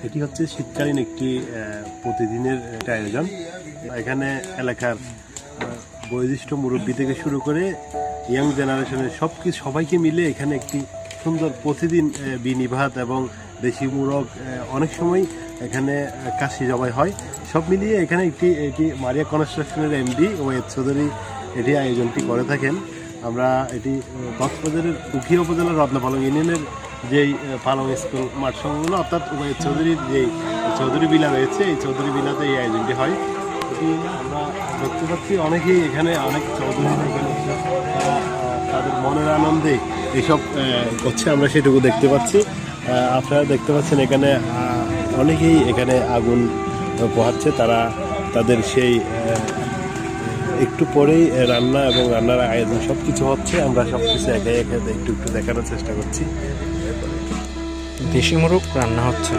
এটি হচ্ছে শীতকালীন একটি প্রতিদিনের একটা আয়োজন। এখানে এলাকার বয়োজ্যেষ্ঠ মুরব্বী থেকে শুরু করে ইয়াং জেনারেশনের সবাইকে মিলে এখানে একটি সুন্দর প্রতিদিন বিনি ভাত এবং দেশি মুরগ, অনেক সময় এখানে কাশি জবাই হয়। সব মিলিয়ে এখানে এটি মারিয়া কনস্ট্রাকশনের এমডি ওয়েদ চৌধুরী এটি আয়োজনটি করে থাকেন। আমরা এটি কক্সবাজারের উখিয়া উপজেলার রত্নপালং ইউনিয়নের যেই পালং স্কুল মাঠ সংলগ্ন, অর্থাৎ ওয়েদ চৌধুরীর যেই চৌধুরী বিলা রয়েছে, এই চৌধুরী বিলাতে এই আয়োজনটি হয়। এটি আমরা দেখতে পাচ্ছি অনেকেই এখানে, অনেক চৌধুরী এখানে তাদের মনের আনন্দে এইসব করছে, আমরা সেটুকু দেখতে পাচ্ছি। আপনারা দেখতে পাচ্ছেন এখানে অনেকেই এখানে আগুন পোহাচ্ছে। তারা তাদের সেই একটু পরেই রান্না এবং রান্নার আয়োজন সব কিছু হচ্ছে। আমরা সব কিছু একে একে একটু দেখানোর চেষ্টা করছি। দেশি মুরগ রান্না হচ্ছে।